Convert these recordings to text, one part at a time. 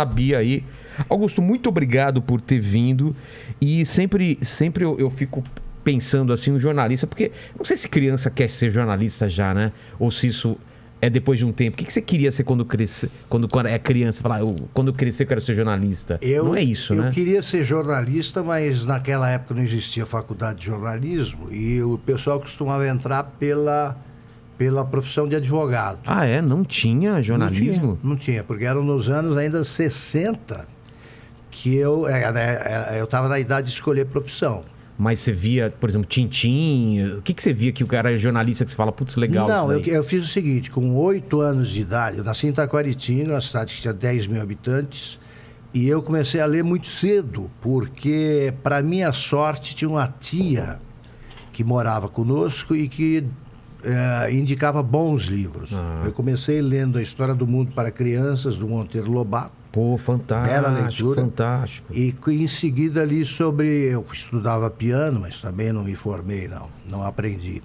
sabia aí. Augusto, muito obrigado por ter vindo. E sempre eu fico pensando assim, um jornalista, porque não sei se criança quer ser jornalista já, né? Ou se isso é depois de um tempo. O que você queria ser quando crescer? Quando é criança, falar, quando eu crescer eu quero ser jornalista. Não é isso, né? Eu queria ser jornalista, mas naquela época não existia faculdade de jornalismo e o pessoal costumava entrar pela profissão de advogado. Ah, é? Não tinha jornalismo? Não tinha, porque eram nos anos ainda 60 que eu estava na idade de escolher profissão. Mas você via, por exemplo, Tintim? O que você via que o cara é jornalista que você fala, putz, legal? Não, eu fiz o seguinte, com 8 anos de idade, eu nasci em Itaquaritinga, uma cidade que tinha 10 mil habitantes, e eu comecei a ler muito cedo, porque, para minha sorte, tinha uma tia que morava conosco e que indicava bons livros. Eu comecei lendo A História do Mundo para Crianças, do Monteiro Lobato. Pô, fantástico, bela leitura. Fantástico. E em seguida ali eu estudava piano, mas também não me formei, não aprendi.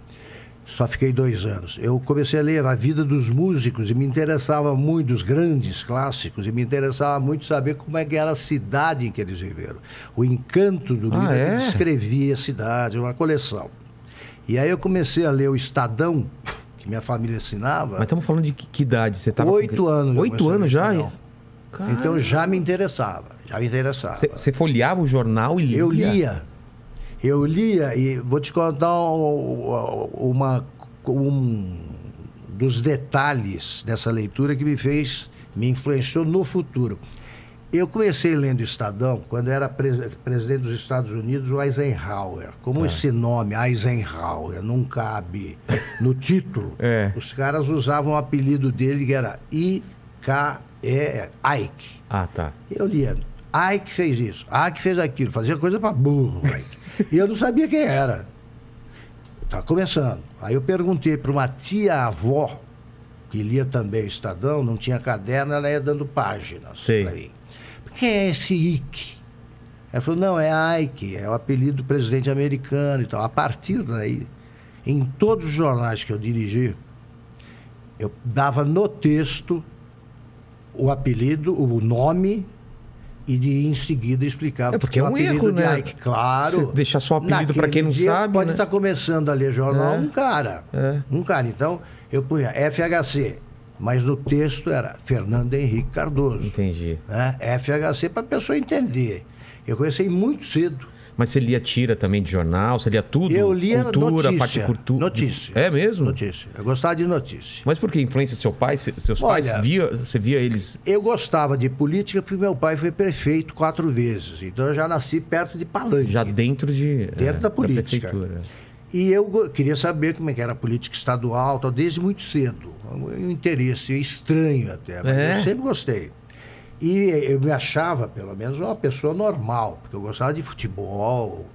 Só fiquei 2 anos. Eu comecei a ler a vida dos músicos e me interessava muito, os grandes clássicos, e me interessava muito saber como é que era a cidade em que eles viveram. O encanto do livro que descrevia a cidade, uma coleção. E aí eu comecei a ler o Estadão, que minha família assinava. Mas estamos falando de que idade? Você estava 8 anos. 8 anos já? Caramba. Então já me interessava. Você folheava o jornal e lia? Eu lia e vou te contar um dos detalhes dessa leitura que me influenciou no futuro. Eu comecei lendo o Estadão quando era presidente dos Estados Unidos, o Eisenhower. Como esse nome, Eisenhower, não cabe no título, os caras usavam o apelido dele que era Ike. Ah, tá. Eu lia, Ike fez isso, Ike fez aquilo, fazia coisa pra burro, Ike. E eu não sabia quem era. Tá começando. Aí eu perguntei para uma tia-avó, que lia também o Estadão, não tinha caderno, ela ia dando páginas para mim. Quem é esse Ike? Ela falou, não, é Ike, é o apelido do presidente americano e tal. A partir daí, em todos os jornais que eu dirigi, eu dava no texto o apelido, o nome, e em seguida explicava. Porque é um erro, né? Ike, claro. Você deixar só o apelido para quem não sabe, pode estar começando a ler jornal um cara. Então, eu punha FHC. Mas no texto era Fernando Henrique Cardoso. Entendi. FHC para a pessoa entender. Eu comecei muito cedo. Mas você lia tira também de jornal? Você lia tudo? Eu lia cultura, notícia. Parte cultura. Notícia. É mesmo? Notícia. Eu gostava de notícia. Mas por que? Influência do seu pai? Seus pais, você via eles... Eu gostava de política porque meu pai foi prefeito 4 vezes. Então eu já nasci perto de Palanque. Já dentro da política. E eu queria saber como é que era a política estadual, tal, desde muito cedo. Um interesse estranho até, mas eu sempre gostei. E eu me achava, pelo menos, uma pessoa normal, porque eu gostava de futebol,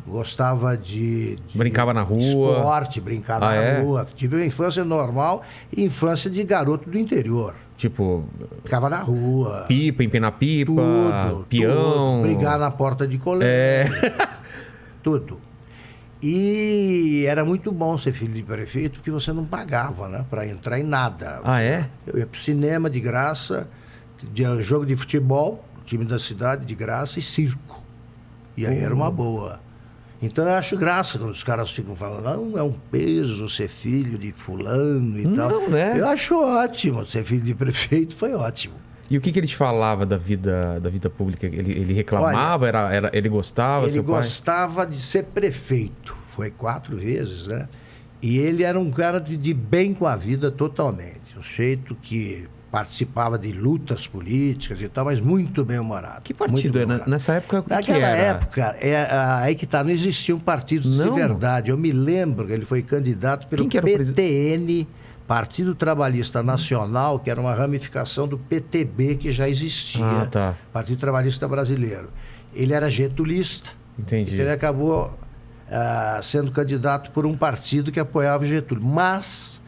gostava de brincava na rua. Esporte, brincar na rua. Tive uma infância normal e infância de garoto do interior. Tipo... Ficava na rua. Pipa, empinar pipa, peão... Tudo, brigar na porta de colégio. Tudo. E era muito bom ser filho de prefeito, porque você não pagava, né, para entrar em nada. Ah, é? Eu ia pro cinema de graça, jogo de futebol, time da cidade de graça e circo. E aí era uma boa. Então eu acho graça quando os caras ficam falando, não, é um peso ser filho de fulano e tal. Não, né? Eu acho ótimo, ser filho de prefeito foi ótimo. E o que ele te falava da vida pública? Ele reclamava? Olha, ele gostava? Ele gostava de ser prefeito. Foi 4 vezes, né? E ele era um cara de bem com a vida totalmente. Um jeito que participava de lutas políticas e tal, mas muito bem-humorado. Que partido era? Nessa época, o que era? Naquela época, aí que tá, não existiam partidos de verdade. Eu me lembro que ele foi candidato pelo PTN, Partido Trabalhista Nacional, que era uma ramificação do PTB que já existia. Partido Trabalhista Brasileiro. Ele era getulista. Entendi. Então ele acabou sendo candidato por um partido que apoiava o Getúlio. Mas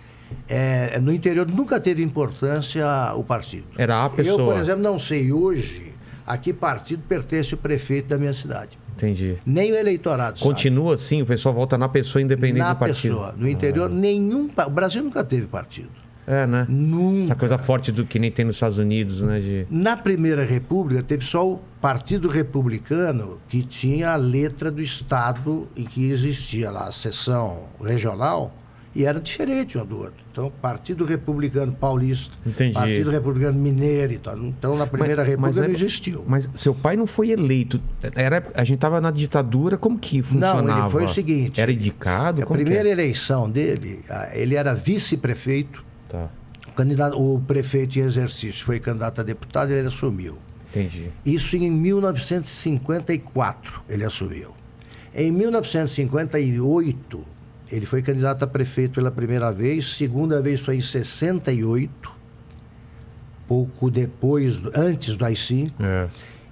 no interior nunca teve importância o partido. Era a pessoa. Eu, por exemplo, não sei hoje a que partido pertence o prefeito da minha cidade. Entendi. Nem o eleitorado continua assim? O pessoal volta na pessoa independente do partido? Na pessoa. No interior, o Brasil nunca teve partido. É, né? Nunca. Essa coisa forte do que nem tem nos Estados Unidos, né? Na Primeira República, teve só o Partido Republicano que tinha a letra do Estado e que existia lá a seção regional e era diferente um do outro. Então, Partido Republicano Paulista, Entendi. Partido Republicano Mineiro e tal. Então, na Primeira República não existiu. Mas seu pai não foi eleito. A gente estava na ditadura, como que funcionava? Não, ele foi o seguinte... Era indicado? A primeira eleição dele, ele era vice-prefeito. Tá. O prefeito em exercício foi candidato a deputado e ele assumiu. Entendi. Isso em 1954 ele assumiu. Em 1958, ele foi candidato a prefeito pela primeira vez, segunda vez foi em 68, pouco depois, antes do AI-5. É.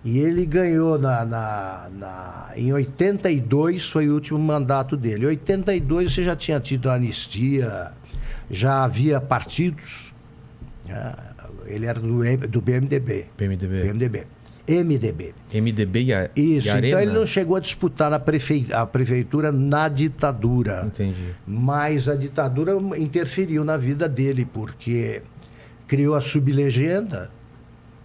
E ele ganhou em 82, foi o último mandato dele. Em 82 você já tinha tido a anistia, já havia partidos. Ele era do BMDB. PMDB. MDB. MDB Isso, e Arena? então ele não chegou a disputar a prefeitura na ditadura. Entendi. Mas a ditadura interferiu na vida dele, porque criou a sublegenda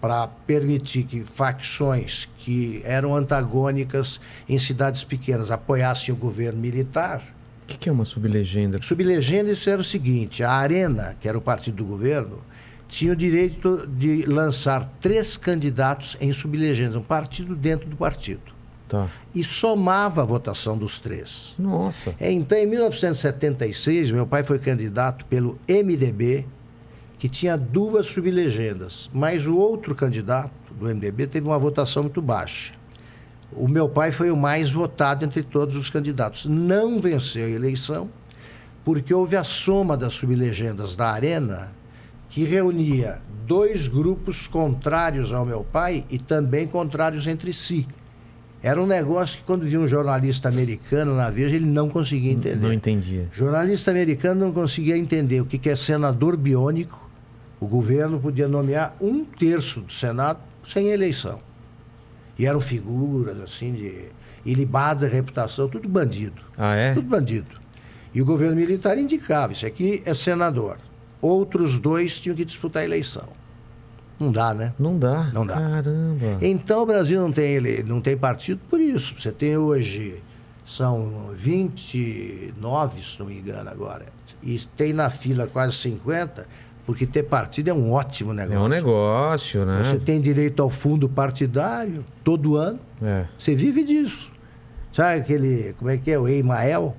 para permitir que facções que eram antagônicas em cidades pequenas apoiassem o governo militar. O que é uma sublegenda? Sublegenda, isso era o seguinte: a Arena, que era o partido do governo, tinha o direito de lançar 3 candidatos em sublegendas, um partido dentro do partido. Tá. E somava a votação dos 3. Nossa. Então, em 1976, meu pai foi candidato pelo MDB, que tinha 2 sublegendas, mas o outro candidato do MDB teve uma votação muito baixa. O meu pai foi o mais votado entre todos os candidatos. Não venceu a eleição, porque houve a soma das sublegendas da Arena, que reunia 2 grupos contrários ao meu pai e também contrários entre si. Era um negócio que, quando via um jornalista americano na Veja, ele não conseguia entender. Não entendia. Jornalista americano não conseguia entender o que é senador biônico. O governo podia nomear 1/3 do Senado sem eleição. E eram figuras, assim, de ilibada reputação, tudo bandido. Ah, é? Tudo bandido. E o governo militar indicava: isso aqui é senador. Outros 2 tinham que disputar a eleição. Não dá, né? Não dá. Não dá. Caramba. Então o Brasil não tem partido por isso. Você tem hoje, são 29, se não me engano agora, e tem na fila quase 50, porque ter partido é um ótimo negócio. É um negócio, né? Você tem direito ao fundo partidário todo ano. É. Você vive disso. Sabe aquele, como é que é, o Emael?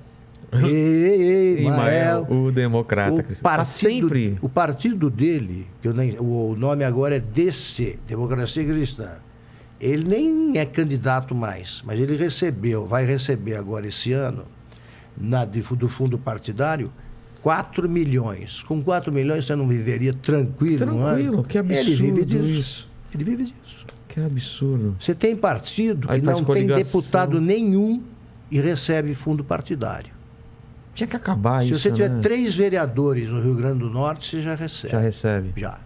Imael, o democrata. Sempre. O partido dele, o nome agora é DC, Democracia Cristã. Ele nem é candidato mais, mas ele vai receber agora esse ano, do fundo partidário, 4 milhões. Com 4 milhões você não viveria tranquilo um ano? Tranquilo, que absurdo. Ele vive disso. Ele vive disso. Que absurdo. Você tem partido que não tem deputado nenhum e recebe fundo partidário. Tinha que acabar isso, Se você tiver né? 3 vereadores no Rio Grande do Norte, você já recebe. Já recebe. Já.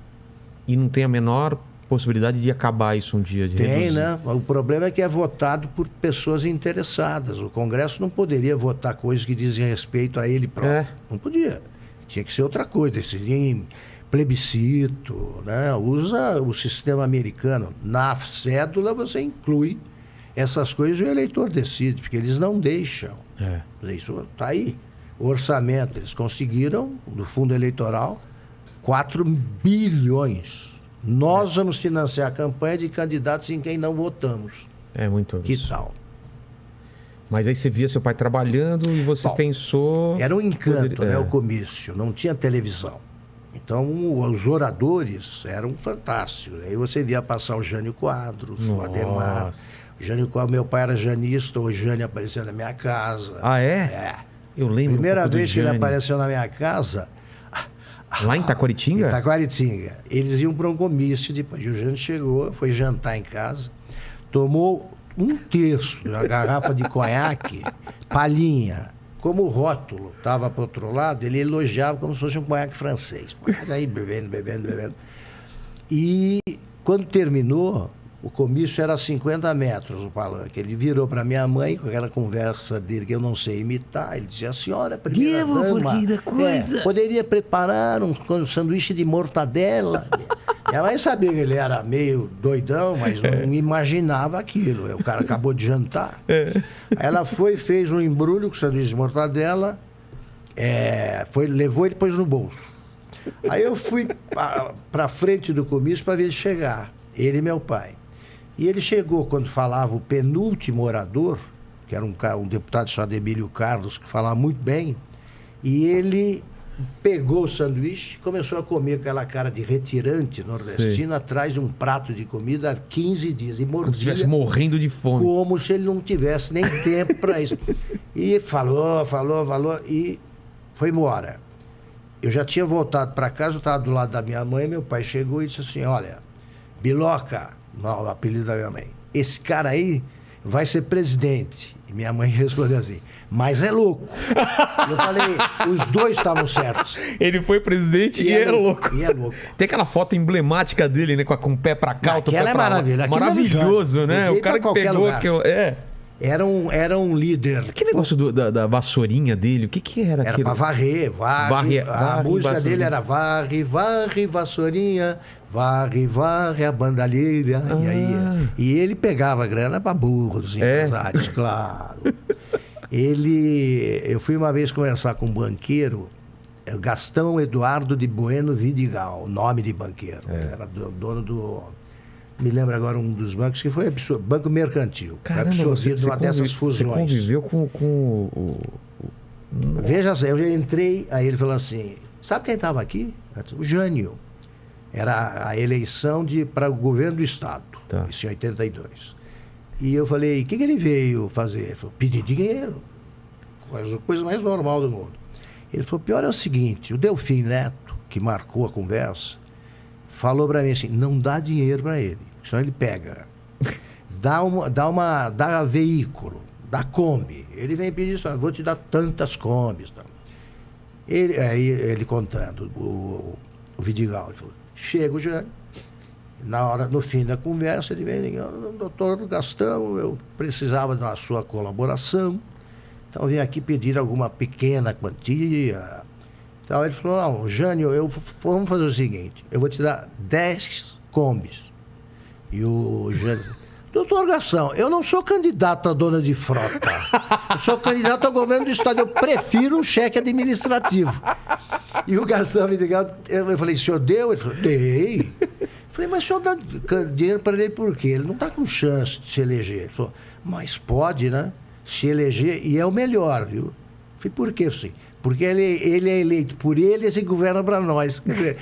E não tem a menor possibilidade de acabar isso um dia, de Tem, reduzir. né? O problema é que é votado por pessoas interessadas. O Congresso não poderia votar coisas que dizem respeito a ele próprio. É. Não podia. Tinha que ser outra coisa. Seria em plebiscito, né? Usa o sistema americano. Na cédula você inclui essas coisas e o eleitor decide, porque eles não deixam. É. Isso está aí. O orçamento, eles conseguiram, no fundo eleitoral, 4 bilhões. Nós vamos financiar a campanha de candidatos em quem não votamos. É muito Que isso. tal? Mas aí você via seu pai trabalhando e você pensou... Era um encanto, né, o comício. Não tinha televisão. Então, os oradores eram fantásticos. Aí você via passar o Jânio Quadros, o Ademar. O Jânio Quadros, meu pai era janista, o Jânio apareceu na minha casa. Ah, é? É. Eu lembro. Primeira vez que ele apareceu na minha casa... Lá em Taquaritinga? Em Taquaritinga. Eles iam para um comício depois. E o Jânio chegou, foi jantar em casa, tomou 1/3 de uma garrafa de conhaque, palhinha. Como o rótulo estava para o outro lado, ele elogiava como se fosse um conhaque francês. Aí bebendo. E quando terminou, O comício era a 50 metros, o palanque. Ele virou para minha mãe, com aquela conversa dele que eu não sei imitar. Ele dizia, a senhora, primeira dama, poderia preparar um sanduíche de mortadela? Minha mãe sabia que ele era meio doidão, mas não imaginava aquilo. O cara acabou de jantar. Aí ela foi, fez um embrulho com sanduíche de mortadela, levou e pôs no bolso. Aí eu fui para frente do comício para ver ele chegar, ele e meu pai. E ele chegou quando falava o penúltimo orador, que era um deputado chamado Emílio Carlos, que falava muito bem, e ele pegou o sanduíche, começou a comer com aquela cara de retirante nordestino atrás de um prato de comida há 15 dias. E mordia, como se estivesse morrendo de fome. Como se ele não tivesse nem tempo para isso. E falou, e foi embora. Eu já tinha voltado para casa, eu estava do lado da minha mãe, meu pai chegou e disse assim, olha, Biloca, não, o apelido da minha mãe, esse cara aí vai ser presidente. E minha mãe respondeu assim, mas é louco. Eu falei, os dois estavam certos. Ele foi presidente e era louco. E é louco. Tem aquela foto emblemática dele, né? Com o pé pra cá, outro pé pra lá. Maravilhosa. Maravilhoso, né? O cara que pegou aquilo. Era um líder. Que negócio da vassourinha dele? O que era aquilo? Era pra varrer. A música dele era varre, varre, vassourinha, varre, varre a bandalheira. E ele pegava a grana pra burros, empresários, claro. Eu fui uma vez conversar com um banqueiro, Gastão Eduardo de Bueno Vidigal, nome de banqueiro. Ele era dono do... Me lembro agora um dos bancos que foi Banco Mercantil. Caramba, absorvido numa dessas fusões. Você conviveu com o... Veja só, eu já entrei, aí ele falou assim, sabe quem estava aqui? O Jânio. Era a eleição para o governo do Estado, isso em 82. E eu falei, o que ele veio fazer? Ele falou, pedir dinheiro. Coisa mais normal do mundo. Ele falou, pior é o seguinte, o Delfim Neto, que marcou a conversa, falou para mim assim, não dá dinheiro para ele, senão ele pega. Dá veículo, dá Kombi. Ele vem pedir isso, vou te dar tantas Kombis. Ele contando, o Vidigal, ele falou, chega o Jânio. No fim da conversa, ele vem, doutor Gastão, eu precisava da sua colaboração, então eu vim aqui pedir alguma pequena quantia. Então ele falou, não, Jânio, vamos fazer o seguinte, eu vou te dar 10 Kombis. E o Jânio, doutor Gastão, eu não sou candidato a dona de frota, eu sou candidato ao governo do Estado, eu prefiro um cheque administrativo. E o Gastão me ligou, eu falei, o senhor deu? Ele falou, dei. Eu falei, mas o senhor dá dinheiro para ele por quê? Ele não está com chance de se eleger. Ele falou, mas pode, né? Se eleger, e é o melhor, viu? Eu falei, por quê, sim? Porque ele é eleito por eles e governa para nós. Quer dizer,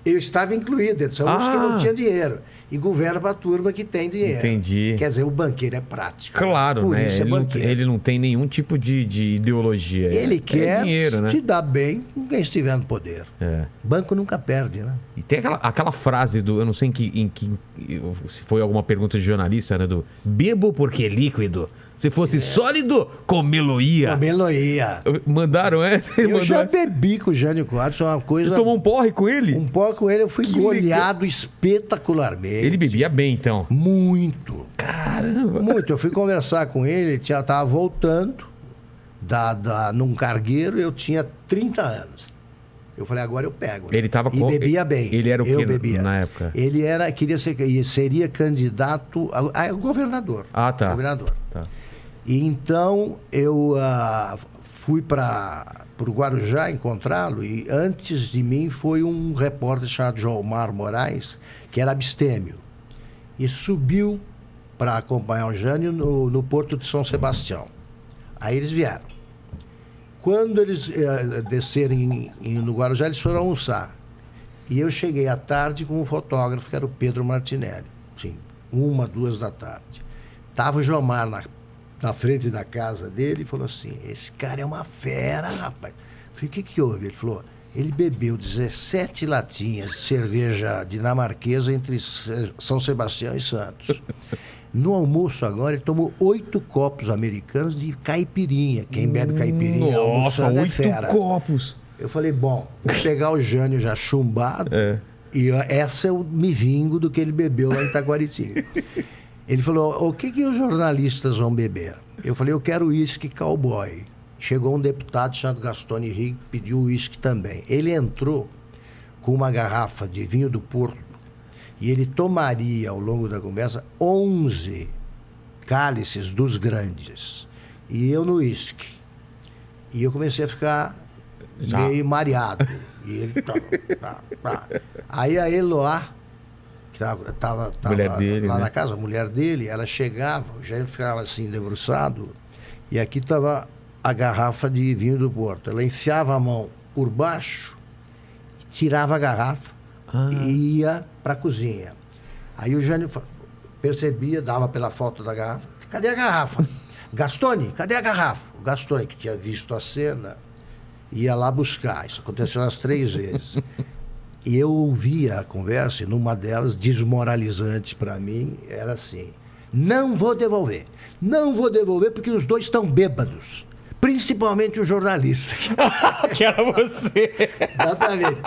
eu estava incluído, eles são os que não tinham dinheiro. E governa para a turma que tem dinheiro. Entendi. Quer dizer, o banqueiro é prático. Claro, por né? Isso ele não tem nenhum tipo de ideologia. Ele quer dinheiro, né? te dar bem com quem estiver no poder. Banco nunca perde, né? E tem aquela frase do... Eu não sei se foi alguma pergunta de jornalista, né? Do bebo porque é líquido. Se fosse sólido, comê-lo-ia. Comê-lo-ia. Mandaram essa? Eu já bebi com o Jânio Quadros, uma coisa... Você tomou um porre com ele? Um porre com ele, eu fui goleado espetacularmente. Ele bebia bem, então? Muito. Caramba. Muito. Eu fui conversar com ele estava voltando num cargueiro, eu tinha 30 anos. Eu falei, agora eu pego. Ele estava com... E bebia bem. Ele era o quê bebia. Na época? Ele seria candidato a governador. Ah, tá. Governador. Tá. E então eu fui para o Guarujá encontrá-lo, e antes de mim foi um repórter chamado Joãomar Moraes, que era abstêmio, e subiu para acompanhar o Jânio no Porto de São Sebastião. Aí eles vieram. Quando eles descerem no Guarujá, eles foram almoçar. E eu cheguei à tarde com um fotógrafo, que era o Pedro Martinelli. Sim, 1, 2 da tarde. Estava o Joãomar na frente da casa dele e falou assim, esse cara é uma fera, rapaz. Eu falei, o que houve? Ele falou, ele bebeu 17 latinhas de cerveja dinamarquesa entre São Sebastião e Santos. No almoço agora, ele tomou 8 copos americanos de caipirinha. Quem bebe caipirinha almoçando é fera. 8 copos! Eu falei, bom, vou pegar o Jânio já chumbado, E essa eu me vingo do que ele bebeu lá em Taquaritinga. Ele falou, o que os jornalistas vão beber? Eu falei, eu quero uísque cowboy. Chegou um deputado chamado Gastone Rigg, pediu uísque também. Ele entrou com uma garrafa de vinho do Porto e ele tomaria, ao longo da conversa, 11 cálices dos grandes. E eu no uísque. E eu comecei a ficar meio mareado. E ele... Tá. Aí a Eloá, que tava mulher dele, lá né? na casa, a mulher dele, ela chegava, já ele ficava assim, debruçado, e aqui estava a garrafa de vinho do Porto. Ela enfiava a mão por baixo, tirava a garrafa e ia para a cozinha. Aí o Jânio percebia, dava pela foto da garrafa. Cadê a garrafa? Gastone, cadê a garrafa? O Gastone, que tinha visto a cena, ia lá buscar. Isso aconteceu umas 3 vezes. E eu ouvia a conversa, e numa delas, desmoralizante para mim, era assim: não vou devolver porque os dois estão bêbados. Principalmente o jornalista. Que era você. Exatamente.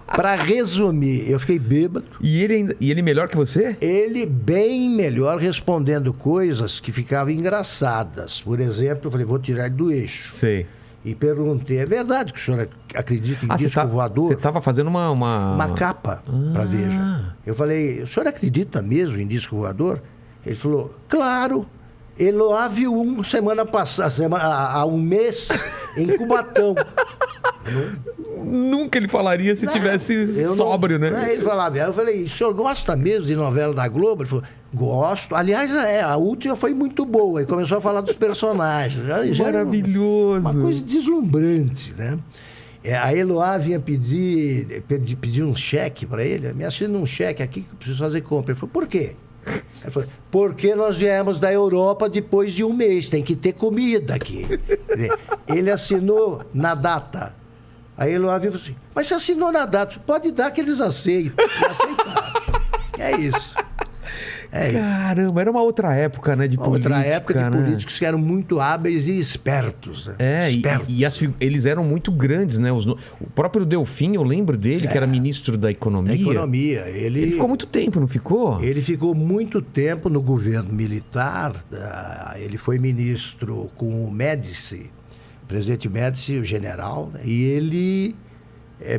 Para resumir, eu fiquei bêbado. E ele melhor que você? Ele bem melhor, respondendo coisas que ficavam engraçadas. Por exemplo, eu falei, vou tirar ele do eixo. Sei. E perguntei, é verdade que o senhor acredita em disco voador? Você estava fazendo uma capa para Veja. Eu falei, o senhor acredita mesmo em disco voador? Ele falou, claro. Eloá viu semana passada, há um mês, em Cubatão. Nunca ele falaria se tivesse sóbrio, né? Ele falava, eu falei, o senhor gosta mesmo de novela da Globo? Ele falou, gosto. Aliás, a última foi muito boa. E começou a falar dos personagens. Já maravilhoso. Uma coisa deslumbrante, né? A Eloá vinha pedir um cheque para ele. Me assina um cheque aqui que eu preciso fazer compra. Ele falou, por quê? Ele falou, porque nós viemos da Europa depois de um mês, tem que ter comida aqui. Ele assinou na data. Aí ele falou assim, mas você assinou na data, pode dar que eles aceitam. E aceitaram. É isso. Caramba, era uma outra época, né, de política. Outra época de né? políticos que eram muito hábeis e espertos. Né? Eles eram muito grandes, né? O próprio Delfim, eu lembro dele, que era ministro da Economia. Da Economia. Ele ficou muito tempo, não ficou? Ele ficou muito tempo no governo militar. Ele foi ministro com o Médici, o presidente Médici, o general, né? E ele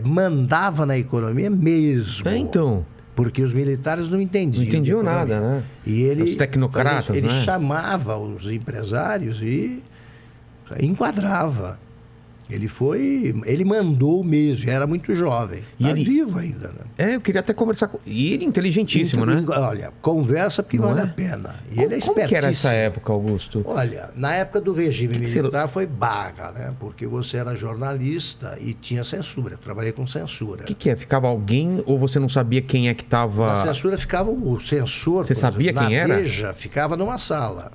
mandava na economia mesmo. Então... Porque os militares não entendiam. Não entendiam nada, né? E ele, os tecnocratas, ele né? chamava os empresários e enquadrava. Ele mandou mesmo, era muito jovem. Está vivo ainda, né? Eu queria até conversar com... E ele inteligentíssimo, né? Olha, conversa porque vale a pena. E ele é espertíssimo. Como que era essa época, Augusto? Olha, na época do regime militar foi baga, né? Porque você era jornalista e tinha censura. Eu trabalhei com censura. O que é? Ficava alguém ou você não sabia quem é que estava... Na censura ficava o censor. Você sabia quem era? Na Veja, ficava numa sala.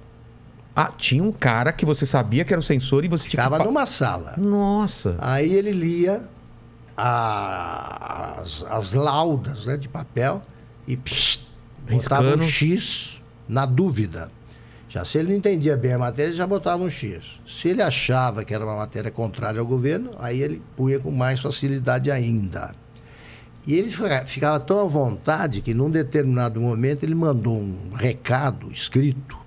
Tinha um cara que você sabia que era o censor e você ficava numa sala. Nossa. Aí ele lia as laudas, né, de papel e botava um X na dúvida. Já se ele não entendia bem a matéria, ele já botava um X. Se ele achava que era uma matéria contrária ao governo, aí ele punha com mais facilidade ainda. E ele ficava tão à vontade que num determinado momento ele mandou um recado escrito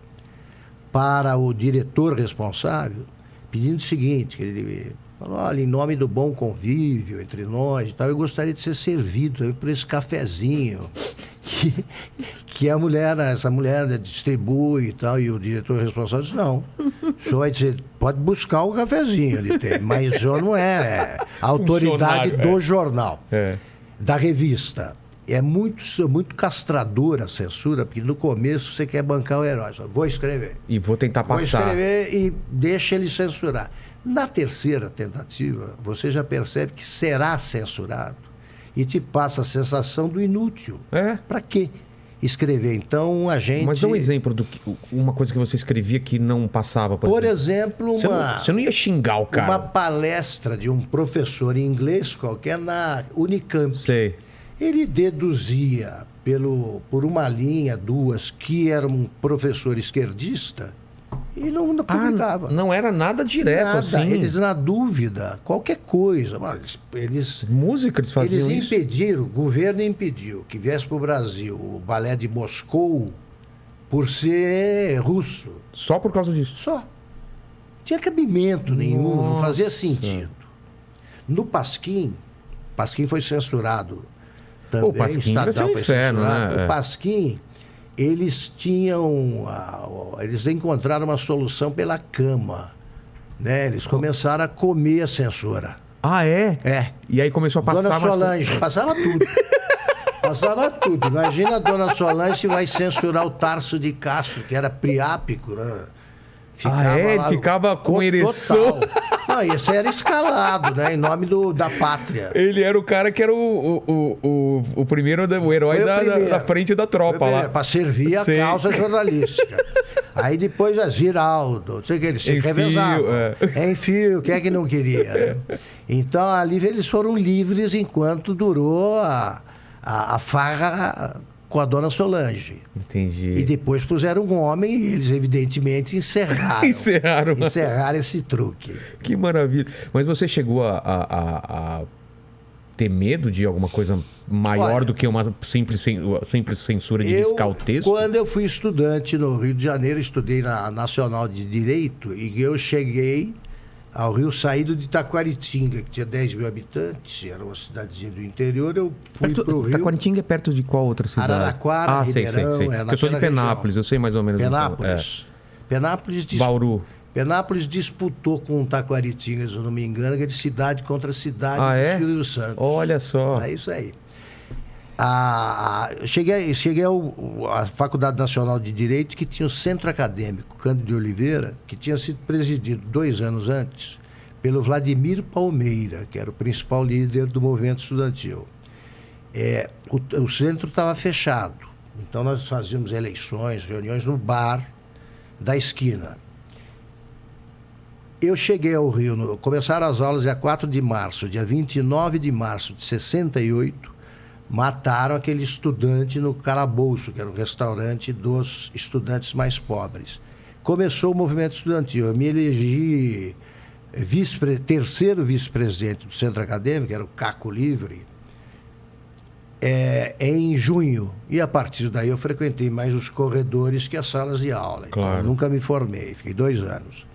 para o diretor responsável, pedindo o seguinte, que ele falou, olha, em nome do bom convívio entre nós e tal, eu gostaria de ser servido por esse cafezinho que essa mulher distribui e tal, e o diretor responsável disse, não, o senhor vai dizer, pode buscar o cafezinho, ele tem, mas o senhor não é a autoridade do jornal, da revista. É muito castradora a censura, porque no começo você quer bancar o herói. Vou escrever. E vou tentar passar. Vou escrever e deixa ele censurar. Na terceira tentativa, você já percebe que será censurado e te passa a sensação do inútil. Para quê escrever? Então, a gente... Mas dá um exemplo de uma coisa que você escrevia que não passava, por exemplo, você não ia xingar o cara. Uma palestra de um professor em inglês qualquer na Unicamp. Sei. Ele deduzia por uma linha, duas, que era um professor esquerdista E não publicava. Não era nada direto Nada. assim. Eles, na dúvida, qualquer coisa. Mano, eles Música eles faziam Eles isso? impediram, o governo impediu que viesse para o Brasil o balé de Moscou por ser russo. Só por causa disso? Só. Não tinha cabimento nenhum, não Nossa. fazia sentido. No Pasquim foi censurado também. O Pasquim vai ser um foi inferno, censurado. né? O Pasquim, eles encontraram uma solução pela cama. Né? Eles começaram a comer a censura. Ah, é? É. E aí começou a passar Dona mais... Solange, passava tudo. Passava tudo. Imagina a Dona Solange se vai censurar o Tarso de Castro, que era priápico, né? Ele ficava com ereção. Total. Não, esse era escalado, né? Em nome da pátria. Ele era o cara que era o primeiro, o herói da frente da tropa lá. Para servir a Sim. causa jornalística. Aí depois a Ziraldo, não sei o que, eles se revezavam. Enfio, quem é que não queria? Né? Então ali eles foram livres enquanto durou a farra com a Dona Solange. Entendi. E depois puseram um homem e eles, evidentemente, encerraram esse truque. Que maravilha. Mas você chegou a ter medo de alguma coisa maior Olha, do que uma simples censura de riscar o texto? Quando eu fui estudante no Rio de Janeiro, estudei na Nacional de Direito, e eu cheguei ao Rio, saído de Taquaritinga, que tinha 10 mil habitantes, era uma cidadezinha do interior, eu fui para o Rio. Taquaritinga é perto de qual outra cidade? Araraquara, Ribeirão, sei. é Porque eu sou de naquela Penápolis, região. eu sei mais ou menos. Penápolis. Penápolis Bauru. Penápolis disputou com Taquaritinga, se eu não me engano, que é de cidade contra cidade do Silvio Santos. Olha só. É isso aí. Cheguei à Faculdade Nacional de Direito, que tinha o Centro Acadêmico Cândido de Oliveira, que tinha sido presidido 2 anos antes pelo Vladimir Palmeira, que era o principal líder do movimento estudantil. O centro estava fechado, então nós fazíamos eleições, reuniões no bar da esquina. Eu cheguei ao Rio, começaram as aulas dia 4 de março, dia 29 de março de 68, mataram aquele estudante no Calabouço, que era o restaurante dos estudantes mais pobres. Começou o movimento estudantil. Eu me elegi terceiro vice-presidente do Centro Acadêmico, era o Caco Livre, em junho. E a partir daí eu frequentei mais os corredores que as salas de aula. Claro. Então, eu nunca me formei, fiquei 2 anos.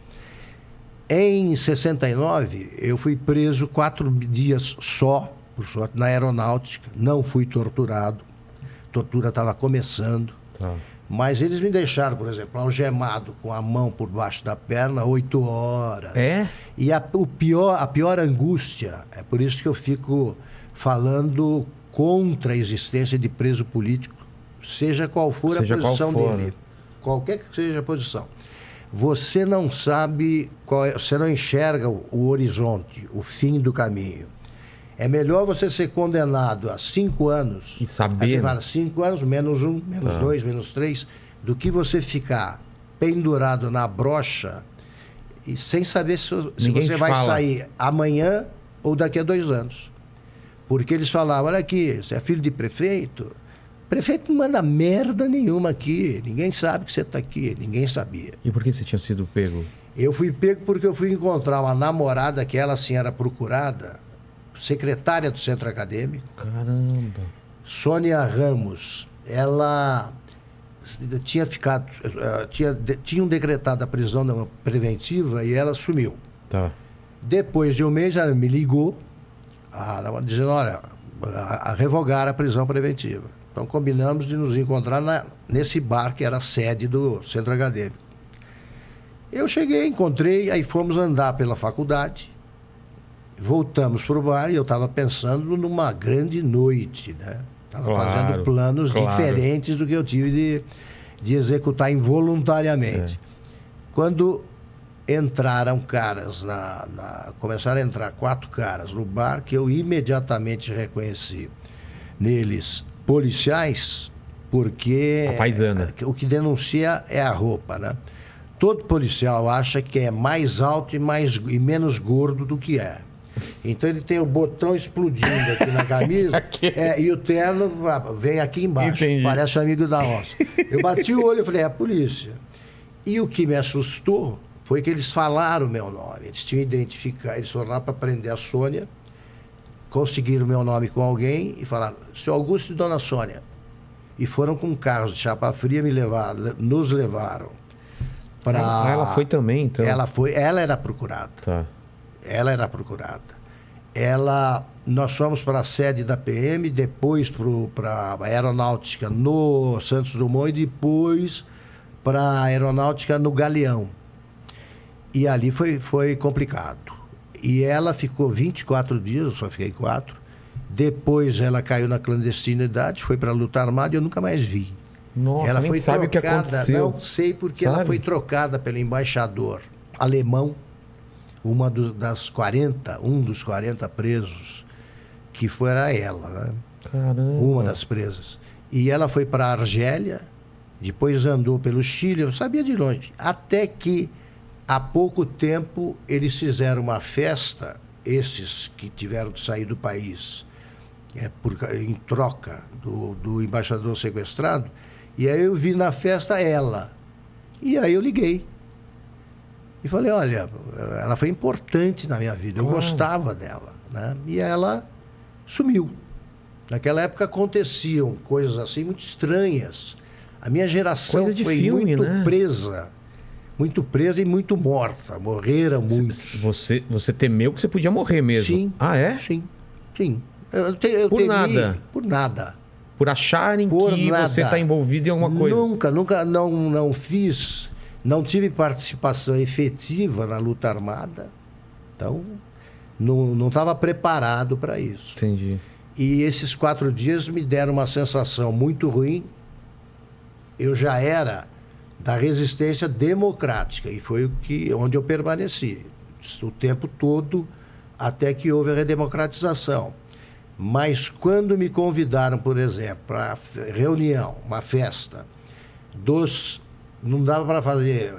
Em 69, eu fui preso 4 dias só, por sorte, na aeronáutica. Não fui torturado. A tortura estava começando. Tá. Mas eles me deixaram, por exemplo, algemado com a mão por baixo da perna 8 horas. É? E a pior angústia, é por isso que eu fico falando contra a existência de preso político, seja qual for a posição dele. Qualquer que seja a posição. Você não sabe, você não enxerga o horizonte, o fim do caminho. É melhor você ser condenado a 5 anos. E saber. 5 anos, menos 1, menos 2, menos 3, do que você ficar pendurado na brocha e sem saber se você vai sair amanhã ou daqui a 2 anos. Porque eles falavam, olha aqui, você é filho de prefeito? Prefeito não manda merda nenhuma aqui. Ninguém sabe que você está aqui. Ninguém sabia. E por que você tinha sido pego? Eu fui pego porque eu fui encontrar uma namorada que ela sim era procurada, secretária do Centro Acadêmico. Caramba. Sônia Ramos. Ela tinham decretado a prisão preventiva e ela sumiu. Tá. Depois de um mês ela me ligou, dizendo, olha, a revogar a prisão preventiva. Então combinamos de nos encontrar nesse bar que era a sede do Centro Acadêmico. Eu cheguei, encontrei, aí fomos andar pela faculdade, voltamos para o bar e eu estava pensando numa grande noite, né? Estava fazendo planos diferentes do que eu tive de executar involuntariamente. Quando entraram caras, começaram a entrar 4 caras no bar que eu imediatamente reconheci neles policiais, porque a paisana. O que denuncia é a roupa, né? Todo policial acha que é mais alto e menos gordo do que é. Então ele tem o botão explodindo aqui na camisa e o terno vem aqui embaixo. Entendi. Parece um amigo da onça. Eu bati o olho e falei, é a polícia. E o que me assustou foi que eles falaram o meu nome. Eles tinham identificado, eles foram lá para prender a Sônia, conseguiram o meu nome com alguém e falaram, seu Augusto e Dona Sônia. E foram com carros de chapa fria, nos levaram para... Ela foi também, então? Ela era procurada. Tá. Ela era procurada. Nós fomos para a sede da PM, depois para a aeronáutica no Santos Dumont e depois para a aeronáutica no Galeão. E ali foi complicado. E ela ficou 24 dias, eu só fiquei 4. Depois ela caiu na clandestinidade, foi para a luta armada e eu nunca mais vi. Nossa, ela nem foi sabe trocada, o que aconteceu. Não sei porque Sabe? ela foi trocada pelo embaixador alemão, um dos 40 presos, que era ela, né? Caramba. Uma das presas. E ela foi para a Argélia, depois andou pelo Chile, eu sabia de longe. Até que, há pouco tempo, eles fizeram uma festa, esses que tiveram de sair do país, em troca do embaixador sequestrado, e aí eu vi na festa ela. E aí eu liguei. E falei, olha, ela foi importante na minha vida, eu gostava dela, né? E ela sumiu. Naquela época aconteciam coisas assim muito estranhas. A minha geração foi filme, muito presa e muito morta. Morreram muitos. Você temeu que você podia morrer mesmo? Sim. Ah, é? Sim. Eu Por temi, nada? Por nada. Por acharem que nada. você está envolvido em alguma coisa? Nunca não fiz, não tive participação efetiva na luta armada. Então, não estava preparado para isso. Entendi. E esses 4 dias me deram uma sensação muito ruim. Eu já era da resistência democrática e foi onde eu permaneci o tempo todo até que houve a redemocratização. Mas quando me convidaram, por exemplo, para reunião, uma festa, não dava para fazer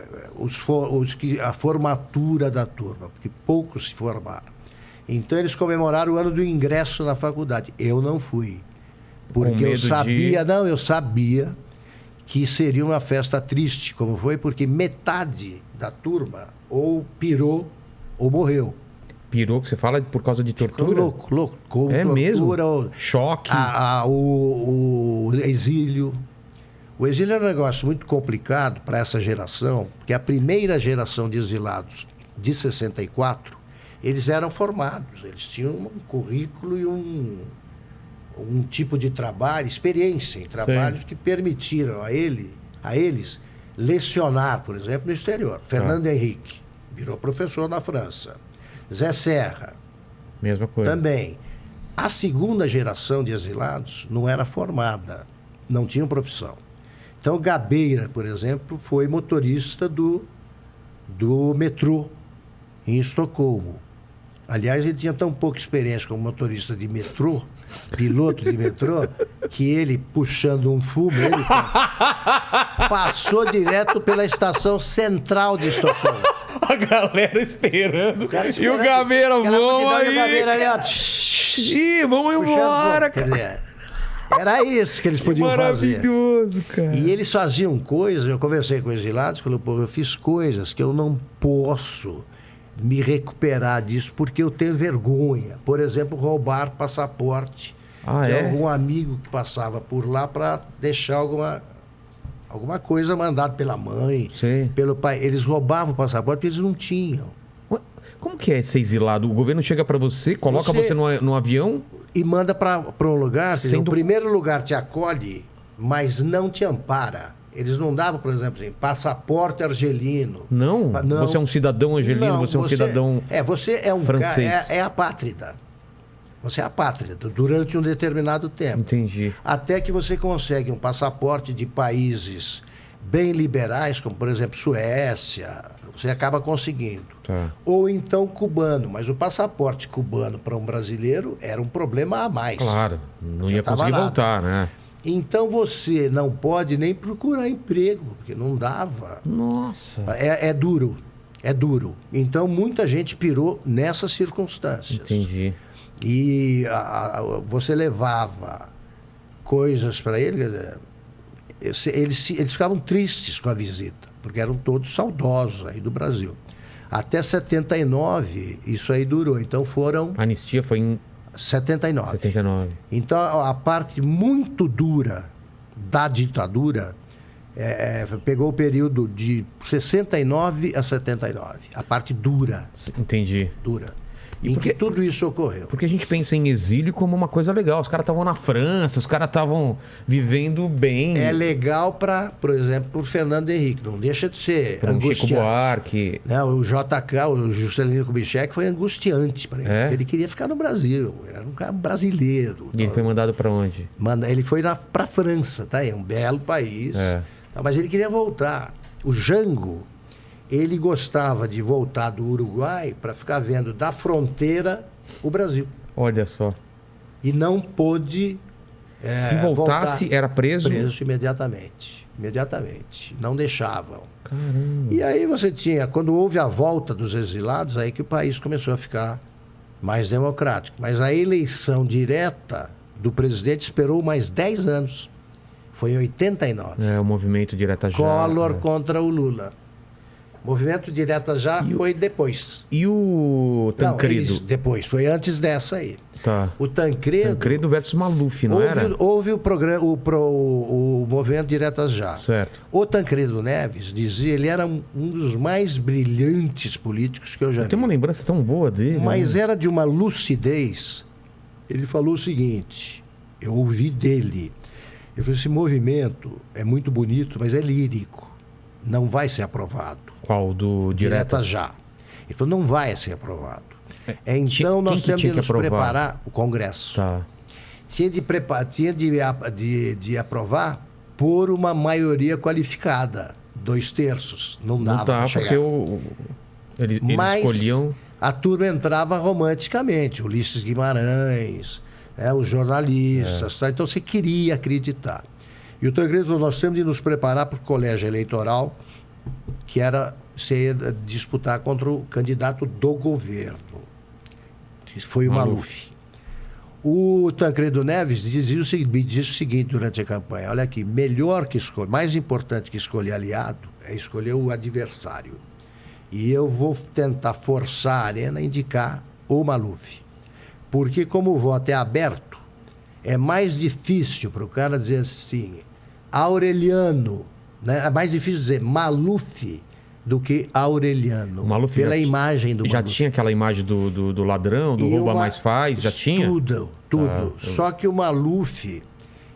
a formatura da turma, porque poucos se formaram. Então eles comemoraram o ano do ingresso na faculdade. Eu não fui, porque eu sabia que seria uma festa triste, como foi, porque metade da turma ou pirou ou morreu. Pirou, que você fala por causa de tortura? Ficou louco. Como É tortura, mesmo? Choque. O exílio. O exílio é um negócio muito complicado para essa geração, porque a primeira geração de exilados de 64, eles eram formados, eles tinham um currículo e um tipo de trabalho, experiência em trabalhos que permitiram a eles lecionar, por exemplo, no exterior. Fernando Henrique virou professor na França. Zé Serra, mesma coisa. Também. A segunda geração de exilados não era formada, não tinham profissão. Então, Gabeira, por exemplo, foi motorista do metrô em Estocolmo. Aliás, ele tinha tão pouca experiência como motorista de metrô, piloto de metrô, que ele, puxando um fumo, ele passou direto pela estação central de Estocolmo. A galera esperando. E o Gabeira, vamos aí. Ih, vamos embora, cara. Quer dizer, era isso que eles podiam fazer. Maravilhoso, cara. E eles faziam coisas, eu conversei com exilados, falei, pô, eu fiz coisas que eu não posso me recuperar disso porque eu tenho vergonha. Por exemplo, roubar passaporte de algum amigo que passava por lá para deixar alguma coisa mandada pela mãe, pelo pai. Eles roubavam o passaporte porque eles não tinham. Como que é ser exilado? O governo chega para você, coloca você no avião e manda para um lugar. O primeiro lugar te acolhe, mas não te ampara. Eles não davam, por exemplo, assim, passaporte argelino. Não? Você é um cidadão argelino, você é um cidadão você é um francês. É apátrida. Você é apátrida durante um determinado tempo. Entendi. Até que você consegue um passaporte de países bem liberais, como, por exemplo, Suécia, você acaba conseguindo. Tá. Ou então cubano. Mas o passaporte cubano para um brasileiro era um problema a mais. Claro, não ia conseguir voltar, né? Então você não pode nem procurar emprego, porque não dava. Nossa. É duro. Então muita gente pirou nessas circunstâncias. Entendi. E você levava coisas para ele, eles ficavam tristes com a visita. porque eram todos saudosos aí do Brasil. Até 79, isso aí durou. Então foram... A anistia foi em 79. 79. Então a parte muito dura da ditadura pegou o período de 69 a 79. A parte dura. Entendi. Dura. Em que tudo isso ocorreu. Porque a gente pensa em exílio como uma coisa legal. Os caras estavam na França, os caras estavam vivendo bem. É legal para, por exemplo, para o Fernando Henrique. Não deixa de ser angustiante. Chico Buarque. Né? O JK, o Juscelino Kubitschek, foi angustiante para ele. Ele queria ficar no Brasil. Ele era um cara brasileiro. E ele foi mandado para onde? Ele foi para a França, tá? É um belo país. Mas ele queria voltar. O Jango, ele gostava de voltar do Uruguai para ficar vendo da fronteira o Brasil. Olha só. E não pôde se voltasse, era preso? Preso imediatamente. Imediatamente. Não deixavam. Caramba. E aí você tinha, quando houve a volta dos exilados, aí que o país começou a ficar mais democrático. Mas a eleição direta do presidente esperou mais 10 anos. Foi em 89. O movimento Direta Já. Collor contra o Lula. Movimento Direta Já foi depois. E o Tancredo? Não, depois, foi antes dessa aí. Tá. O Tancredo... Tancredo versus Maluf, não era? Houve o programa, o Movimento Direta Já. Certo. O Tancredo Neves dizia, ele era um dos mais brilhantes políticos que eu já vi. Tem uma lembrança tão boa dele. Mas né? era de uma lucidez. Ele falou o seguinte, eu ouvi dele. Ele falou, esse movimento é muito bonito, mas é lírico. Não vai ser aprovado. Qual? Do Direta Já. Ele falou, não vai ser aprovado. Então nós temos de nos preparar, o Congresso. Tá. Tinha de aprovar por uma maioria qualificada, 2/3. Não dava para chegar. Porque eles escolhiam... A turma entrava romanticamente, Ulisses Guimarães, os jornalistas, tá? Então você queria acreditar. E o Tancredo falou, nós temos de nos preparar para o colégio eleitoral, que era você disputar contra o candidato do governo. Foi o Maluf. O Tancredo Neves disse o seguinte durante a campanha, olha aqui, mais importante que escolher aliado é escolher o adversário. E eu vou tentar forçar a Arena a indicar o Maluf. Porque como o voto é aberto, é mais difícil para o cara dizer assim, Aureliano, né? É mais difícil dizer Maluf do que Aureliano. O Maluf pela imagem do já Maluf. Tinha aquela imagem do ladrão, do rouba mais faz, já tinha? Tudo. Só que o Maluf,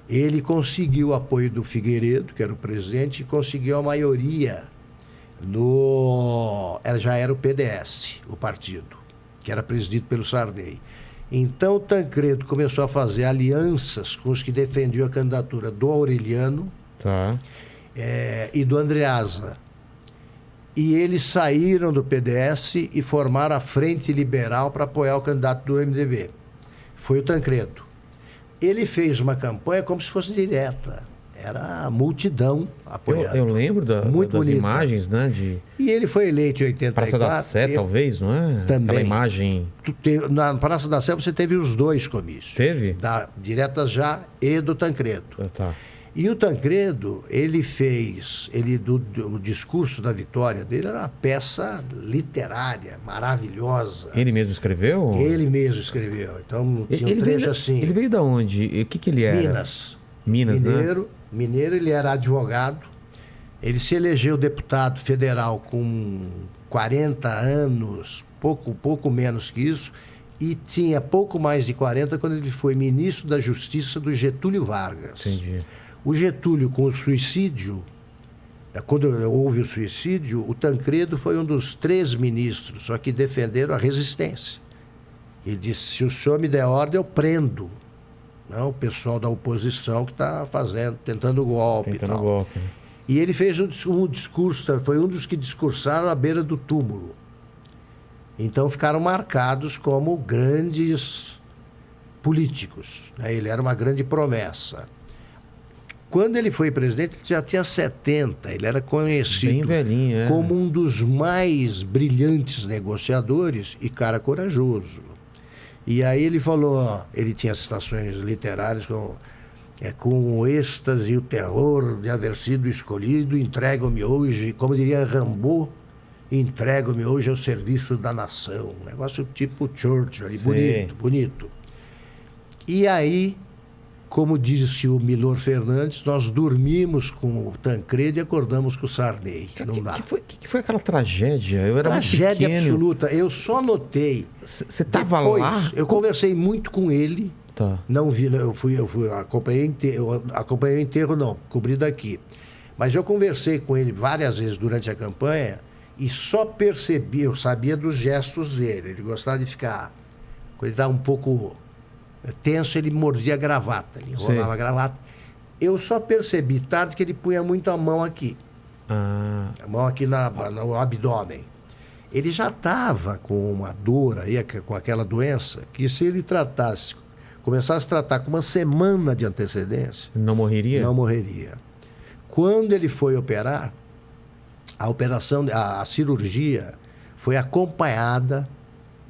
ele conseguiu o apoio do Figueiredo, que era o presidente, e conseguiu a maioria já era o PDS, o partido, que era presidido pelo Sarney. Então o Tancredo começou a fazer alianças com os que defendiam a candidatura do Aureliano e do Andreasa. E eles saíram do PDS e formaram a Frente Liberal para apoiar o candidato do MDB. Foi o Tancredo. Ele fez uma campanha como se fosse direta. Era a multidão apoiando. Eu lembro das imagens, né? E ele foi eleito em 84. Praça da Sé, talvez, não é? Também. Aquela imagem... Na Praça da Sé você teve os dois comícios. Teve? Da Direta Já e do Tancredo. Tá. E o Tancredo, ele fez... O discurso da vitória dele era uma peça literária, maravilhosa. Ele mesmo escreveu? Ele mesmo escreveu. Então, tinha um trecho assim. Ele veio de onde? O que ele era? Minas, né? Mineiro, ele era advogado. Ele se elegeu deputado federal com 40 anos, pouco menos que isso, e tinha pouco mais de 40 quando ele foi ministro da Justiça do Getúlio Vargas. Entendi. O Getúlio, com o suicídio, quando houve o suicídio, o Tancredo foi um dos 3 ministros, só que defenderam a resistência. Ele disse, se o senhor me der ordem, eu prendo. Não, o pessoal da oposição que está tentando golpe. Golpe. E ele fez um discurso, foi um dos que discursaram à beira do túmulo. Então ficaram marcados como grandes políticos. Né? Ele era uma grande promessa. Quando ele foi presidente, ele já tinha 70, ele era conhecido bem velhinho, como um dos mais brilhantes negociadores e cara corajoso. E aí ele falou, ele tinha citações literárias como É com o êxtase e o terror de haver sido escolhido, entrego-me hoje, como diria Rimbaud, entrego-me hoje ao serviço da nação. Um negócio tipo Churchill, ali, bonito, bonito. E aí, como disse o Milor Fernandes, nós dormimos com o Tancredi e acordamos com o Sarney. Não dá. Que foi aquela tragédia? Eu era Tragédia muito pequeno. absoluta. Eu só notei. Você estava Depois, lá? eu conversei muito com ele. Tá. Não vi, eu acompanhei o enterro, não, cobri daqui. Mas eu conversei com ele várias vezes durante a campanha e só percebi, eu sabia dos gestos dele. Ele gostava de ficar, quando ele estava um pouco tenso, ele mordia a gravata, ele enrolava a gravata. Eu só percebi tarde que ele punha muito a mão aqui. Ah. A mão aqui no abdômen. Ele já estava com uma dor aí, com aquela doença, que se ele começasse a tratar com uma semana de antecedência... Não morreria? Não morreria. Quando ele foi operar, a cirurgia foi acompanhada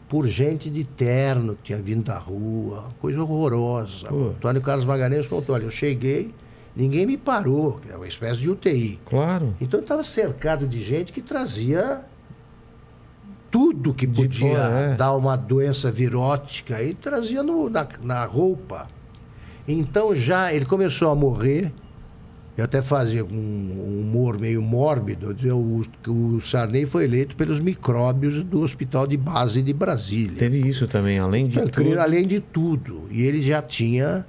por gente de terno que tinha vindo da rua, coisa horrorosa. O Antônio Carlos Magalhães contou, olha, eu cheguei, ninguém me parou, é uma espécie de UTI. Claro. Então estava cercado de gente que trazia tudo que podia dar uma doença virótica e trazia na roupa. Então já ele começou a morrer. Eu até fazia um humor meio mórbido, dizia que o Sarney foi eleito pelos micróbios do Hospital de Base de Brasília. Teve isso também, além de tudo. Além de tudo. E ele já tinha,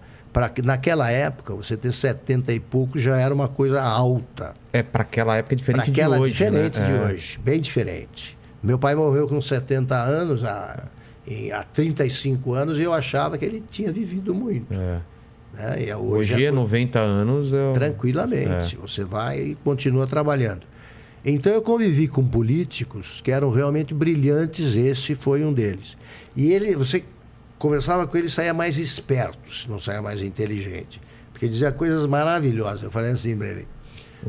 naquela época, você ter 70 e pouco já era uma coisa alta. Para aquela época diferente de hoje. Diferente de hoje, bem diferente. Meu pai morreu com 70 anos, há 35 anos, e eu achava que ele tinha vivido muito. Né? E hoje é 90 anos. Tranquilamente. Você vai e continua trabalhando. Então eu convivi com políticos que eram realmente brilhantes, esse foi um deles. E você conversava com ele e saía mais esperto, não saía mais inteligente. Porque dizia coisas maravilhosas. Eu falei assim para ele: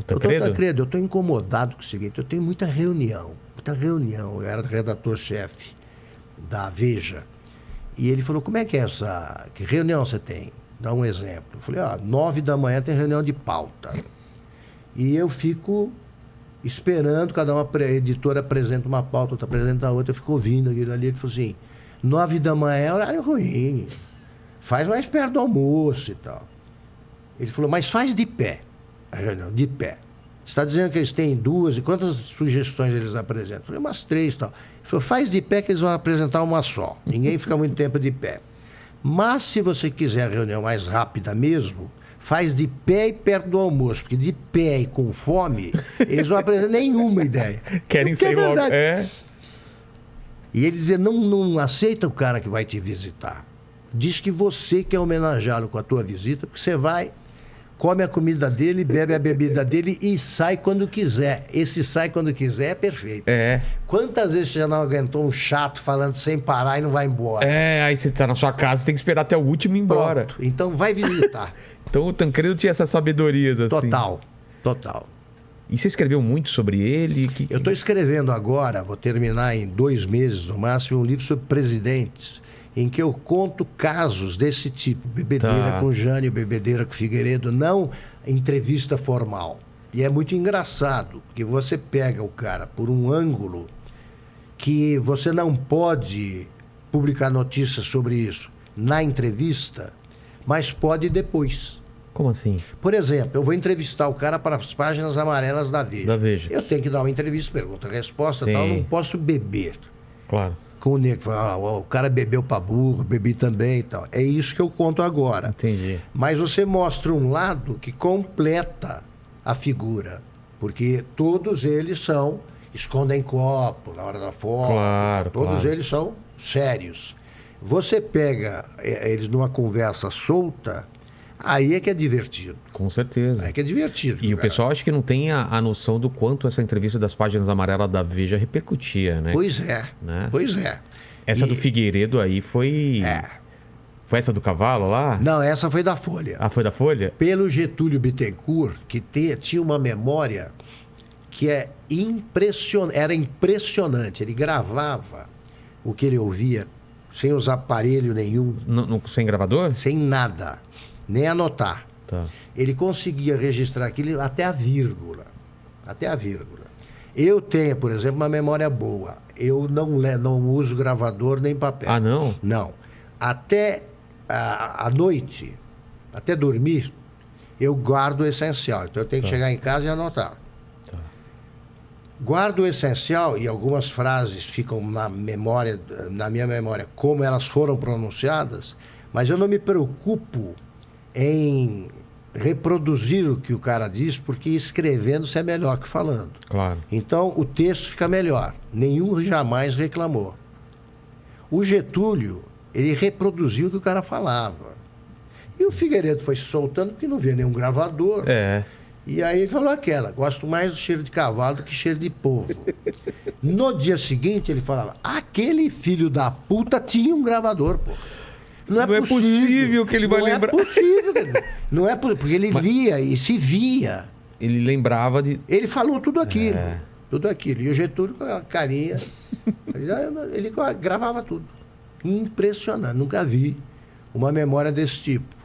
Tancredo, eu estou incomodado com o seguinte, eu tenho muita reunião. Eu era redator-chefe da Veja. E ele falou, como é que é que reunião você tem? Dá um exemplo. Eu falei, 9 da manhã tem reunião de pauta. E eu fico esperando, cada uma editora apresenta uma pauta, outra apresenta a outra, eu fico ouvindo aquilo ali. Ele falou assim, 9 da manhã é horário ruim. Faz mais perto do almoço e tal. Ele falou, mas faz de pé. A reunião, de pé. Você está dizendo que eles têm 2, e quantas sugestões eles apresentam? Eu falei, umas 3 e tal. Ele falou, faz de pé que eles vão apresentar uma só. Ninguém fica muito tempo de pé. Mas se você quiser a reunião mais rápida mesmo, faz de pé e perto do almoço. Porque de pé e com fome, eles não apresentam nenhuma ideia. Querem sair logo. E ele dizia, não aceita o cara que vai te visitar. Diz que você quer homenageá-lo com a tua visita, porque você vai... come a comida dele, bebe a bebida dele e sai quando quiser. Esse sai quando quiser é perfeito. Quantas vezes você já não aguentou um chato falando sem parar e não vai embora? Aí você tá na sua casa, tem que esperar até o último ir embora. Pronto. Então vai visitar. Então o Tancredo tinha essas sabedorias assim. Total. E você escreveu muito sobre ele? Eu estou escrevendo agora, vou terminar em 2 meses no máximo, um livro sobre presidentes, em que eu conto casos desse tipo, bebedeira com Jânio, bebedeira com Figueiredo, não entrevista formal. E é muito engraçado, porque você pega o cara por um ângulo que você não pode publicar notícias sobre isso na entrevista, mas pode depois. Como assim? Por exemplo, eu vou entrevistar o cara para as páginas amarelas da Veja. Eu tenho que dar uma entrevista, pergunta, resposta e tal, não posso beber. Claro. Com o nego, o cara bebeu pra burro, bebi também e tal. É isso que eu conto agora. Entendi. Mas você mostra um lado que completa a figura. Porque todos eles escondem copo na hora da foto. Claro, todos eles são sérios. Você pega eles numa conversa solta, aí é que é divertido. Com certeza. Aí é que é divertido. E o pessoal acha que não tem a noção do quanto essa entrevista das páginas amarelas da Veja repercutia, né? Pois é. Né? Pois é. Essa do Figueiredo aí foi... Foi essa do cavalo lá? Não, essa foi da Folha. Ah, foi da Folha? Pelo Getúlio Bittencourt, que tinha uma memória que era impressionante. Ele gravava o que ele ouvia sem usar aparelho nenhum. Sem gravador? Sem nada. Nem anotar. Tá. Ele conseguia registrar aquilo até a vírgula. Até a vírgula. Eu tenho, por exemplo, uma memória boa. Eu não uso gravador nem papel. Ah, não? Não. Até à noite, até dormir, eu guardo o essencial. Então eu tenho que chegar em casa e anotar. Tá. Guardo o essencial e algumas frases ficam na minha memória, como elas foram pronunciadas, mas eu não me preocupo em reproduzir o que o cara diz, porque escrevendo é melhor que falando. Claro. Então o texto fica melhor. Nenhum jamais reclamou. O Getúlio, ele reproduziu o que o cara falava. E o Figueiredo foi se soltando porque não via nenhum gravador. É. E aí ele falou gosto mais do cheiro de cavalo do que cheiro de povo. No dia seguinte ele falava, aquele filho da puta tinha um gravador, pô. Não é possível que ele vai lembrar. Não é possível. Não é possível, porque ele lia e se via. Ele lembrava de... Ele falou tudo aquilo. Tudo aquilo. E o Getúlio com a carinha, ele gravava tudo. Impressionante. Nunca vi uma memória desse tipo.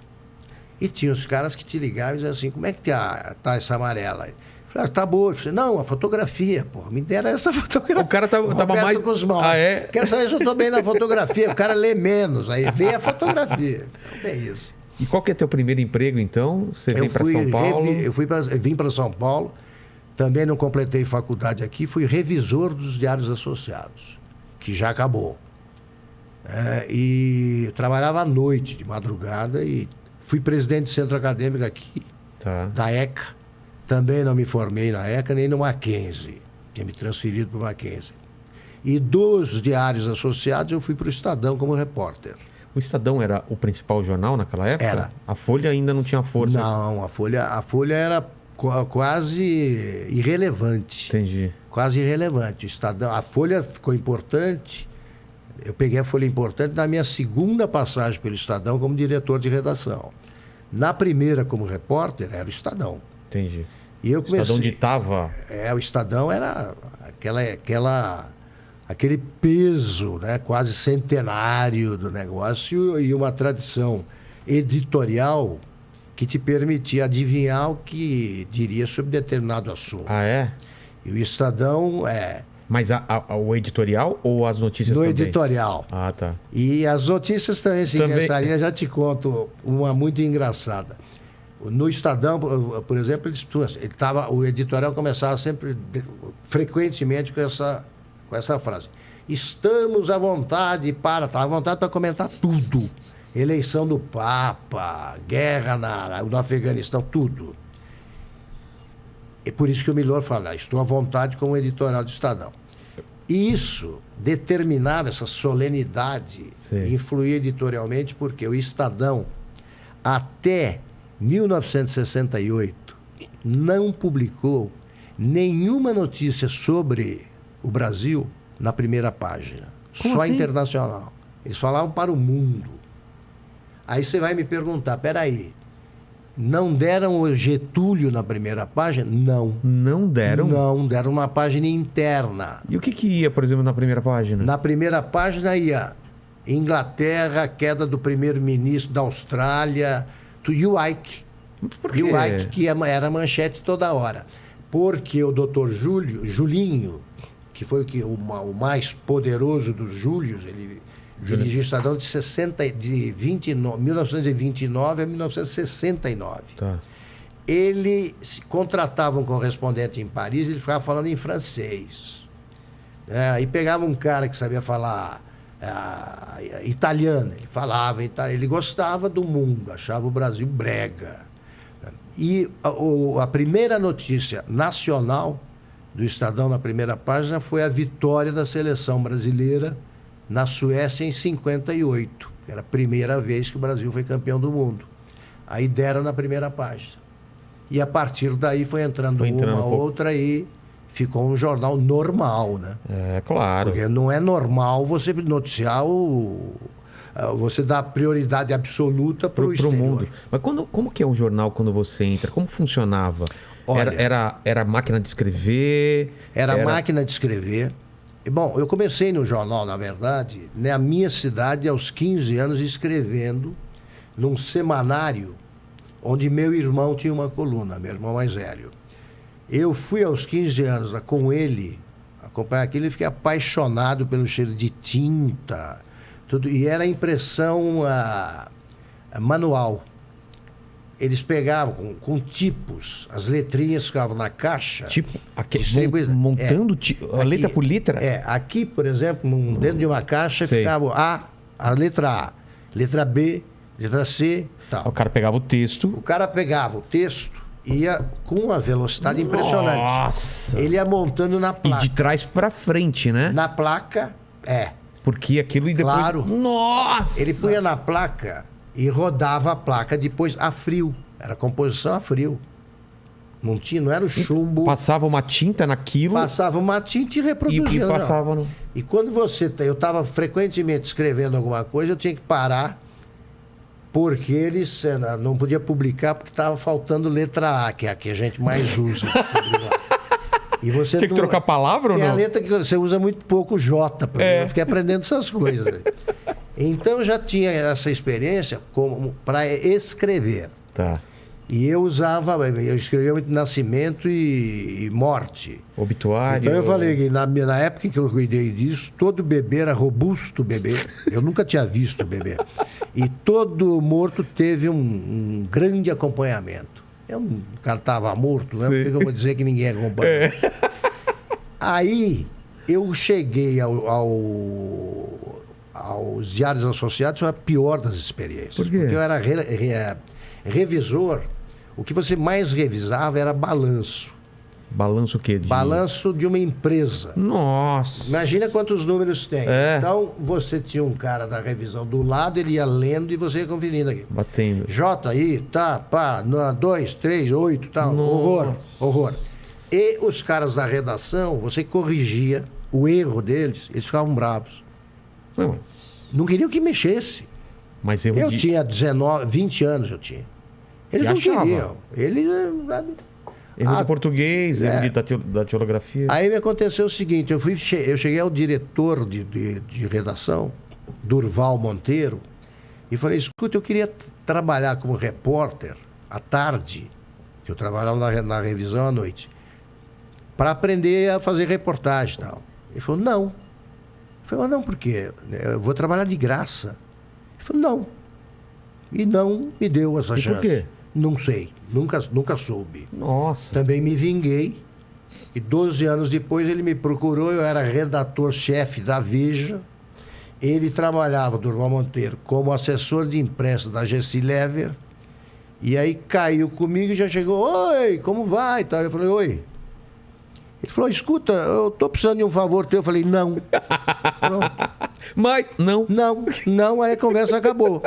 E tinha os caras que te ligavam e diziam assim, como é que tá essa amarela aí? Eu falei, tá boa. Eu falei, não, a fotografia, pô. Me dera essa fotografia. O cara tava mais... Guzmão. Ah, é? Quero saber se eu tô bem na fotografia. O cara lê menos. Aí vê a fotografia. Não tem isso. E qual que é teu primeiro emprego, então? Você vem para São Paulo? Vim para São Paulo. Também não completei faculdade aqui. Fui revisor dos Diários Associados, que já acabou. E trabalhava à noite, de madrugada, e fui presidente do centro acadêmico aqui, da ECA. Também não me formei na ECA, nem no Mackenzie. Tinha me transferido para o Mackenzie. E dos Diários Associados, eu fui para o Estadão como repórter. O Estadão era o principal jornal naquela época? Era. A Folha ainda não tinha força? Não, a Folha era quase irrelevante. Entendi. Quase irrelevante. O Estadão, a Folha ficou importante. Eu peguei a Folha importante na minha segunda passagem pelo Estadão como diretor de redação. Na primeira, como repórter, era o Estadão. Entendi. E eu comecei... O Estadão ditava... o Estadão era aquele peso, né, quase centenário do negócio e uma tradição editorial que te permitia adivinhar o que diria sobre determinado assunto. Ah, é? E o Estadão Mas o editorial ou as notícias também? No editorial. Ah, tá. E as notícias também, se engraçaria, já te conto uma muito engraçada. No Estadão, por exemplo, o editorial começava sempre, frequentemente, com essa frase. Estamos à vontade estava à vontade para comentar tudo. Eleição do Papa, guerra no Afeganistão, tudo. É por isso que o Milor fala, estou à vontade com o editorial do Estadão. E isso determinava, essa solenidade, influía editorialmente, porque o Estadão, até 1968, não publicou nenhuma notícia sobre o Brasil na primeira página. Como só assim? Internacional. Eles falavam para o mundo. Aí você vai me perguntar, peraí, não deram o Getúlio na primeira página? Não. Não deram? Não, deram uma página interna. E o que ia, por exemplo, na primeira página? Na primeira página ia Inglaterra, queda do primeiro-ministro da Austrália, e o Ike. Por quê? E o Ike, que era manchete toda hora. Porque o doutor Julinho, que foi o mais poderoso dos Júlios, ele dirigiu o Estadão de 1929 a 1969. Tá. Ele contratava um correspondente em Paris, ele ficava falando em francês. Aí pegava um cara que sabia falar italiano, ele falava italiano, ele gostava do mundo, achava o Brasil brega. E a primeira notícia nacional do Estadão na primeira página foi a vitória da seleção brasileira na Suécia em 58. Era a primeira vez que o Brasil foi campeão do mundo. Aí deram na primeira página. E a partir daí foi entrando outra e ficou um jornal normal, né? É, claro. Porque não é normal você noticiar você dá prioridade absoluta para o exterior. Mundo. Mas como que é um jornal quando você entra? Como funcionava? Olha, era máquina de escrever? Era máquina de escrever. Bom, eu comecei no jornal, na verdade, na minha cidade, aos 15 anos, escrevendo num semanário onde meu irmão tinha uma coluna, meu irmão mais velho. Eu fui aos 15 anos com ele, acompanhar aquilo, e fiquei apaixonado pelo cheiro de tinta, tudo. E era impressão manual. Eles pegavam com tipos, as letrinhas ficavam na caixa. Tipo, montando a letra por letra? Aqui, por exemplo, dentro de uma caixa Sei. ficava a letra A, letra B, letra C, tal. O cara pegava o texto. O cara pegava o texto e ia com uma velocidade impressionante. Nossa! Ele ia montando na E placa. de trás pra frente, né? Na placa, Porque aquilo e depois... Claro. Nossa! Ele punha na placa e rodava a placa depois a frio. Era composição a frio. Não era o chumbo. Passava uma tinta naquilo Passava uma tinta e reproduzia. e passava no... E quando eu estava frequentemente escrevendo alguma coisa, eu tinha que parar, porque eles não podia publicar porque estava faltando letra A, que é a que a gente mais usa. E você Tinha que trocar palavra ou tem não? a letra que você usa muito pouco J. Eu fiquei aprendendo essas coisas. Então eu já tinha essa experiência para escrever. Tá. E eu escrevia muito nascimento e morte. Obituário. Então eu falei que na época que eu cuidei disso, todo bebê era robusto bebê. Eu nunca tinha visto bebê. E todo morto teve um grande acompanhamento. O cara estava morto, né? Por que eu vou dizer que ninguém acompanha? Aí eu cheguei aos Diários Associados, foi a pior das experiências. Por quê? Porque eu era revisor. O que você mais revisava era balanço. Balanço o quê? Balanço de uma empresa. Nossa! Imagina quantos números tem. É. Então, você tinha um cara da revisão do lado, ele ia lendo e você ia conferindo aqui. Batendo. J aí, tá, pá, 2, 3, 8, tal. Nossa. Horror. E os caras da redação, você corrigia o erro deles, eles ficavam bravos. Não queriam que mexesse. Mas Eu tinha 20 anos, eu tinha. Eles E não achava. queriam. Eles, sabe? Erro de português, erro da teolografia. Aí me aconteceu o seguinte, eu cheguei ao diretor de redação, Durval Monteiro, e falei, escuta, eu queria trabalhar como repórter à tarde, que eu trabalhava na revisão à noite, para aprender a fazer reportagem e tal. Ele falou, não. Eu falei, mas não, por quê? Eu vou trabalhar de graça. Ele falou, não. E não me deu essa chance. Por quê? Não sei, nunca soube. Nossa. Também me vinguei. E 12 anos depois ele me procurou, eu era redator-chefe da Veja. Ele trabalhava, Durval Monteiro, como assessor de imprensa da Gessi Lever. E aí caiu comigo e já chegou, oi, como vai? Eu falei, oi. Ele falou, escuta, eu tô precisando de um favor teu. Eu falei, não. Pronto. Mas, não. Não, aí a conversa acabou.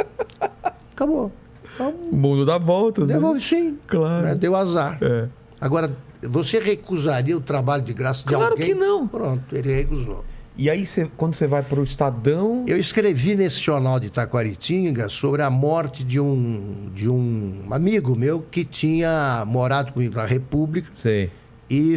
Acabou. Então, O mundo dá voltas, né? devolve sim. Claro. Né? Deu azar. É. Agora, você recusaria o trabalho de graça de Claro alguém? que não. Pronto, ele recusou. E aí, quando você vai pro Estadão... Eu escrevi nesse jornal de Taquaritinga sobre a morte de um amigo meu que tinha morado comigo na República Sei. e